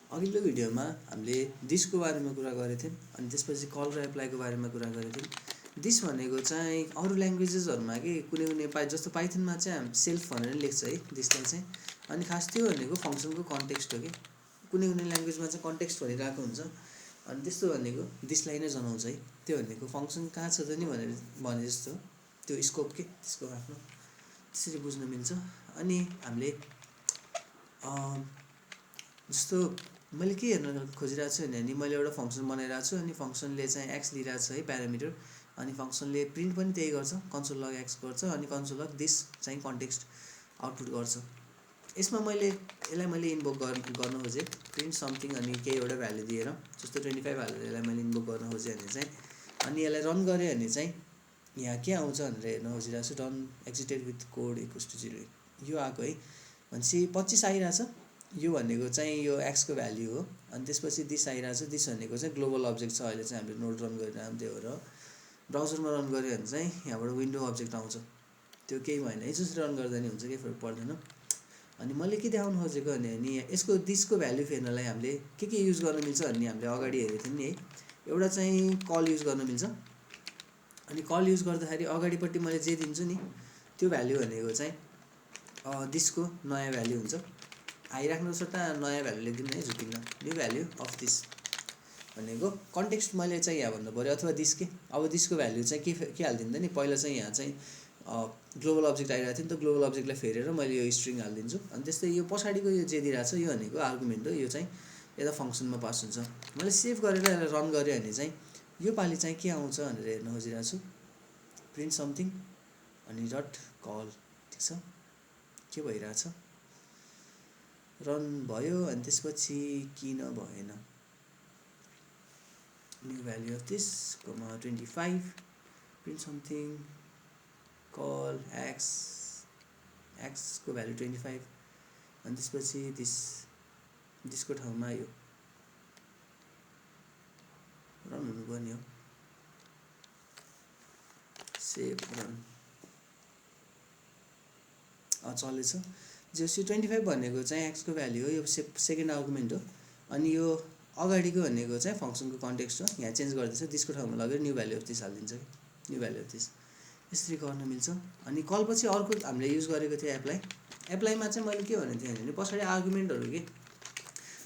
अघिल्लो भिडियोमा हामीले दिसको बारेमा कुरा गरेका थियौँ अनि त्यसपछि कल र एप्लाईको बारेमा कुरा गरेका थियौँ। दिस भनेको चाहिँ अरू ल्याङ्ग्वेजेसहरुमा के कुनै जस्तो पाइथनमा चाहिँ हामी सेल्फ भनेर लेख्छ है दिसलाई चाहिँ। अनि खास त्यो भनेको फंक्सनको कन्टेक्स्ट हो के। कुनै ल्याङ्ग्वेजमा चाहिँ कन्टेक्स्ट भनिरहेको हुन्छ अनि त्यस्तो भनेको दिसलाई नै जनाउँछ है। त्यो भनेको फंक्सन कहाँ छ त नि भने जस्तो त्यो स्कोप के त्यसको आफ्नो त्यसरी बुझ्न मिल्छ। अनि हामीले जस्तो मैले के हेर्न खोजिरहेको छु भने मैले एउटा फंक्सन बनाइरहेको छु अनि फंक्सनले चाहिँ x लिइरहेको छ है प्यारामिटर। अनि फंक्सनले प्रिन्ट पनि त्यही गर्छ, Ctrl+X गर्छ अनि Ctrl+This चाहिँ कन्टेक्स्ट आउटपुट गर्छ। यसमा मैले इन्भोक गर्न खोजेँ प्रिन्ट समथिङ अनि केही एउटा भ्यालु दिएर जस्तो 25 हालेर यसलाई मैले इन्भोक गर्न खोजेँ भने चाहिँ अनि यसलाई रन गरेँ भने चाहिँ यहाँ के आउँछ भनेर हेर्न खोजिरहेको छु। रन एक्जिक्युटेड विथ कोड = 0 यो आएको है। भनेपछि 25 आइरहेछ। यो भनेको चाहिँ यो x को भ्यालु हो। अनि त्यसपछि दिस आइरहेछ। दिस भनेको चाहिँ ग्लोबल अब्जेक्ट छ। अहिले चाहिँ हामीले नोड रन गरिरहेको त्यो हो र ब्राउजरमा रन गर्यो भने चाहिँ यहाँबाट विन्डो अब्जेक्ट आउँछ। त्यो केही भएन है, जसरी रन गर्दा नि हुन्छ, केही फरक पर्दैन। अनि मैले के देखाउन खोजेको भने नि यसको दिसको भ्यालु फेर्नलाई हामीले के युज गर्न मिल्छ भन्ने हामीले अगाडि हेरेको थियौँ नि है। एउटा चाहिँ कल युज गर्न मिल्छ। अनि कल युज गर्दाखेरि अगाडिपट्टि मैले जे दिन्छु नि त्यो भ्यालु भनेको चाहिँ दिसको नयाँ भ्यालु हुन्छ। आइराख्नु सट्टा नयाँ भ्यालु लेख्दिनु है, झुकिन्न। न्यू भ्यालु अफ दिस भनेको कन्टेक्स्ट मैले चाहिँ यहाँ भन्नु पर्यो अथवा दिस के। अब दिसको भ्यालु चाहिँ के हाल्दिनु त नि पहिला चाहिँ यहाँ चाहिँ ग्लोबल अब्जेक्ट आइरहेको थियो नि त, ग्लोबल अब्जेक्टलाई फेरेर मैले यो स्ट्रिङ हालिदिन्छु। अनि त्यस्तै यो पछाडिको यो जे दिइरहेको छ यो भनेको आर्गुमेन्ट हो। यो चाहिँ यता फंक्सनमा पास हुन्छ। मैले सेभ गरेर यसलाई रन गरेँ भने चाहिँ यो पालि चाहिँ के आउँछ भनेर हेर्न खोजिरहेको छु। प्रिन्ट समथिङ अनि डट कल। ठिक छ, के भइरहेछ रन भयो। अनि त्यसपछि किन भएन new value of this 25 print something कल x को भ्यालु 25 अनि त्यसपछि दिसको ठाउँमा यो रन हुनुपर्ने हो। सेभ रन चलेछ। जस्तो 25 भनेको चाहिँ x को भ्यालु हो। यो सेकेन्ड आर्गुमेन्ट हो। अनि यो अगाडिको भनेको चाहिँ फंक्सनको कन्टेक्स्ट हो। यहाँ चेन्ज गर्दैछ, दिसको ठाउँमा लगेर न्यू भ्यालु अफ दिस हालिदिन्छ कि न्यू भ्यालु अफ दिस। यसरी गर्न मिल्छ। अनि कल पछि अर्को हामीले युज गरेको थियो एप्लाई। एप्लाईमा चाहिँ मैले के भनेको थिएँ भने पछाडि आर्गुमेन्टहरु के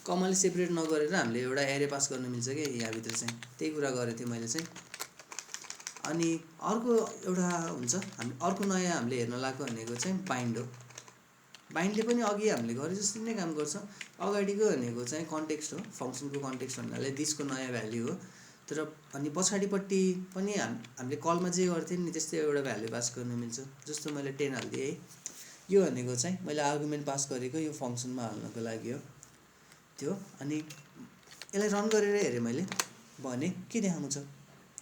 कमाले सेपरेट नगरेर हामीले एउटा एरे पास गर्न मिल्छ के यहाँ भित्र चाहिँ। त्यही कुरा गरेको थिएँ मैले चाहिँ। अनि अर्को एउटा हुन्छ हामी अर्को नयाँ हामीले हेर्न लाग्यो भनेको चाहिँ बाइन्ड हो। बाइन्डले पनि अघि हामीले गरे जस्तै नै काम गर्छ। अगाडिको भनेको चाहिँ कन्टेक्स्ट हो, फंक्सनको कन्टेक्स्ट भन्नाले दिसको नयाँ भ्यालु हो। तर अनि पछाडिपट्टि पनि हामीले कलमा जे गर्थ्यौँ नि त्यस्तै एउटा भ्यालु पास गर्न मिल्छ। जस्तो मैले 10 हाल्दिएँ है। यो भनेको चाहिँ मैले आर्गुमेन्ट पास गरेको यो फंक्सनमा हाल्नको लागि हो त्यो। अनि यसलाई रन गरेर हेरेँ मैले भने के देखाउँछ,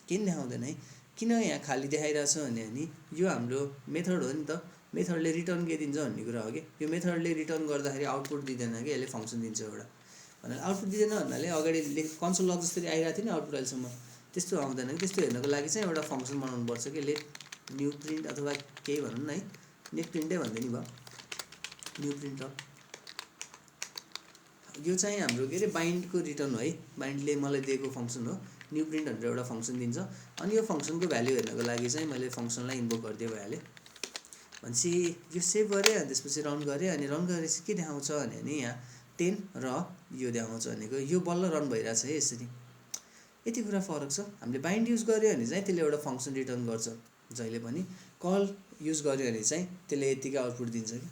केही देखाउँदैन है। किन यहाँ खाली देखाइरहेछ भने यो हाम्रो मेथड हो नि त। मेथडले रिटर्न के दिन्छ भन्ने कुरा हो कि। यो मेथडले रिटर्न गर्दाखेरि आउटपुट दिँदैन कि, यसले फंक्सन दिन्छ एउटा। भन्नाले आउटपुट दिँदैन भन्नाले अगाडि कन्सोल लग जसरी आइरहेको थियो नि आउटपुट अहिलेसम्म त्यस्तो आउँदैन कि। त्यस्तो हेर्नको लागि चाहिँ एउटा फंक्सन बनाउनु पर्छ कि लेट न्यू प्रिन्ट अथवा केही भनौँ न है, नेट प्रिन्टै भन्दै नि भयो न्यू प्रिन्ट अफ। यो चाहिँ हाम्रो के अरे बाइन्डको रिटर्न हो है। बाइन्डले मलाई दिएको फंक्सन हो। न्यू प्रिन्ट भनेर एउटा फंक्सन दिन्छ। अनि यो फंक्सनको भ्यालु हेर्नको लागि चाहिँ मैले फंक्सनलाई इन्भोक गरिदिए भइहाल्यो। भनेपछि यो सेभ गरेँ अनि त्यसपछि रन गरेँ। अनि रन गरेपछि के देखाउँछ भने यहाँ 10 र यो देखाउँछ भनेको यो बल्ल रन भइरहेछ है यसरी। यति कुरा फरक छ। हामीले बाइन्ड युज गर्यो भने चाहिँ त्यसले एउटा फंक्सन रिटर्न गर्छ जहिले पनि। कल युज गर्यो भने चाहिँ त्यसले यतिकै आउटपुट दिन्छ कि।